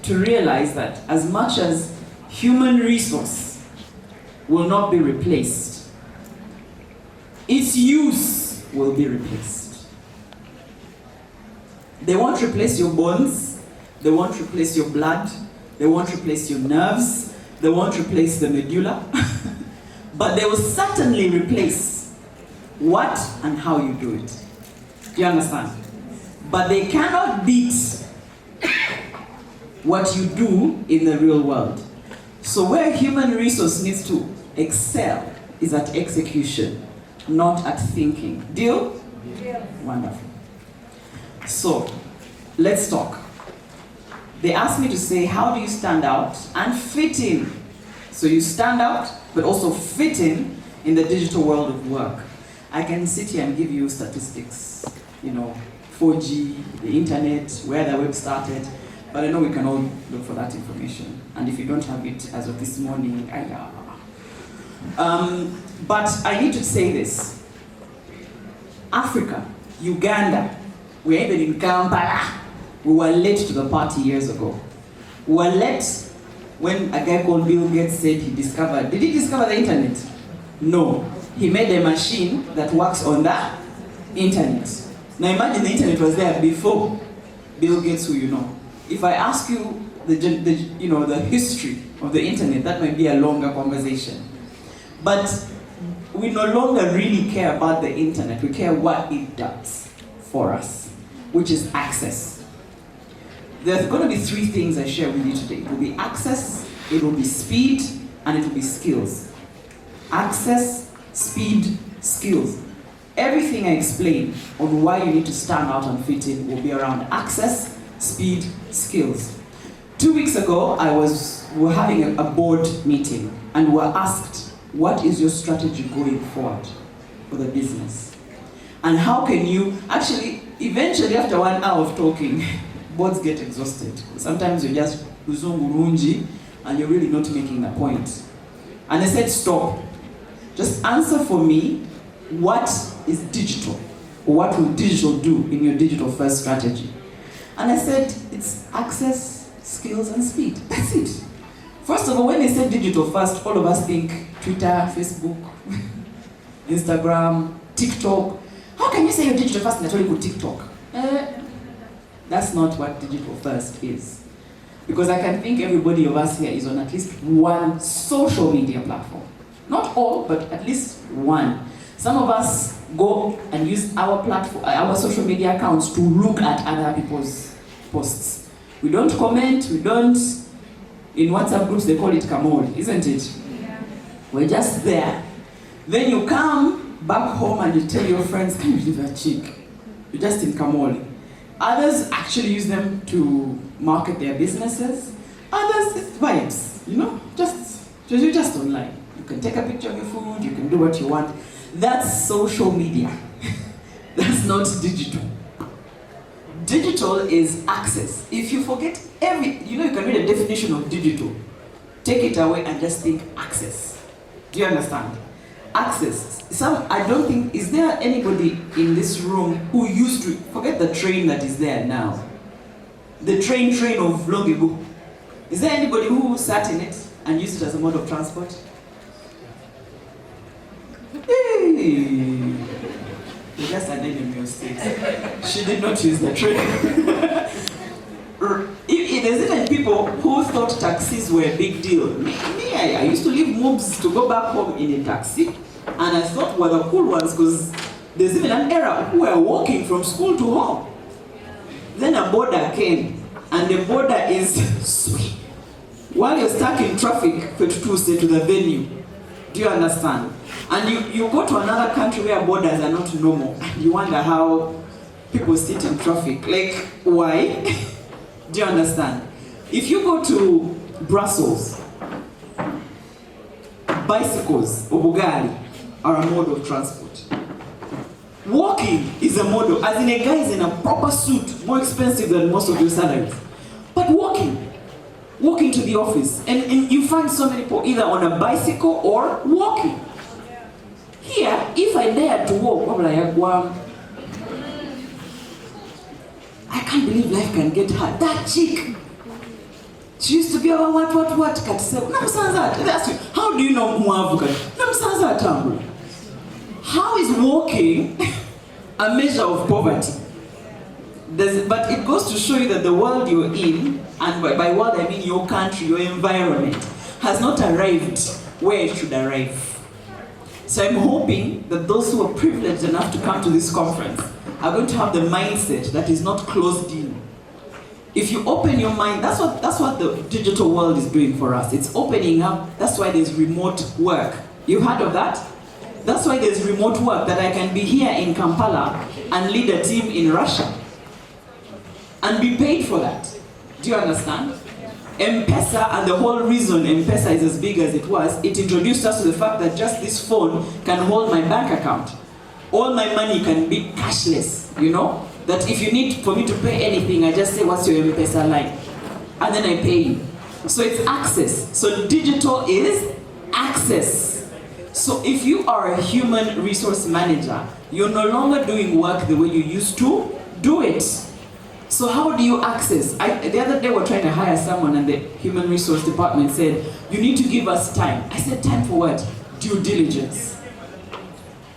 to realize that as much as human resource will not be replaced, its use will be replaced. They won't replace your bones, they won't replace your blood, they won't replace your nerves, they won't replace the medulla, but they will certainly replace what and how you do it. Do you understand? But they cannot beat what you do in the real world. So where human resource needs to excel is at execution, not at thinking. Deal? Yeah. Wonderful. So, let's talk. They asked me to say, how do you stand out and fit in? So you stand out, but also fit in the digital world of work. I can sit here and give you statistics, 4G, the internet, where the web started, but I know we can all look for that information. And if you don't have it as of this morning, but I need to say this. Africa, Uganda, we're even in Kampala. We were late to the party years ago. We were late when a guy called Bill Gates said he discovered, did he discover the internet? No. He made a machine that works on the internet. Now imagine the internet was there before Bill Gates, who you know. If I ask you the history of the internet, that might be a longer conversation. But we no longer really care about the internet. We care what it does for us, which is access. There's going to be three things I share with you today. It will be access, it will be speed, and it will be skills. Access, speed, skills. Everything I explain on why you need to stand out and fit in will be around access, speed, skills. 2 weeks ago, we were having a board meeting, and we were asked, what is your strategy going forward for the business? And how can you, actually, eventually after 1 hour of talking, boards get exhausted. Sometimes you're just uzungurunji and you're really not making a point. And I said, stop. Just answer for me, what is digital? Or what will digital do in your digital first strategy? And I said, it's access, skills, and speed. That's it. First of all, when I said digital first, all of us think Twitter, Facebook, Instagram, TikTok. How can you say you're digital first and I told you TikTok? That's not what digital first is. Because I can think everybody of us here is on at least one social media platform. Not all, but at least one. Some of us go and use our platform, our social media accounts to look at other people's posts. We don't comment, we don't, in WhatsApp groups they call it Kamoli, isn't it? Yeah. We're just there. Then you come back home and you tell your friends, can you leave a chick? You're just in Kamoli. Others actually use them to market their businesses. Others, it's vibes, you're just online. You can take a picture of your food, you can do what you want. That's social media. That's not digital. Digital is access. If you forget you can read a definition of digital. Take it away and just think access. Do you understand? Access. I don't think, is there anybody in this room who used to, forget the train that is there now. The train of long ago. Is there anybody who sat in it and used it as a mode of transport? Hey! You just had enemy of states. She did not use the train. There's even people who thought taxis were a big deal. Me, I used to leave MUBS to go back home in a taxi, and I thought were the cool ones because there's even an era who were walking from school to home. Then a border came, and the border is sweet. While you're stuck in traffic for Tuesday to the venue, do you understand? And you go to another country where borders are not normal, and you wonder how people sit in traffic. Like, why? Do you understand? If you go to Brussels, bicycles or bugali are a mode of transport. Walking is a mode of, as in a guy is in a proper suit, more expensive than most of your salaries. But walking to the office, and you find so many people either on a bicycle or walking. Here, if I dare to walk, I'm like, wow, I can't believe life can get hard. That chick, She used to be over what? Katisema. Namusanza. They ask you, how do you know Mwavuka? Namusanza Tambula. How is walking a measure of poverty? But it goes to show you that the world you're in, and by world I mean your country, your environment, has not arrived where it should arrive. So I'm hoping that those who are privileged enough to come to this conference are going to have the mindset that is not closed in. If you open your mind, that's what the digital world is doing for us. It's opening up. That's why there's remote work. You've heard of that? That's why there's remote work, that I can be here in Kampala and lead a team in Russia and be paid for that. Do you understand? M-Pesa, and the whole reason M-Pesa is as big as it was, it introduced us to the fact that just this phone can hold my bank account. All my money can be cashless, you know? That if you need for me to pay anything, I just say, what's your M-Pesa line? And then I pay you. So it's access. So digital is access. So if you are a human resource manager, you're no longer doing work the way you used to do it. So how do you access? The other day we were trying to hire someone and the human resource department said, you need to give us time. I said, time for what? Due diligence.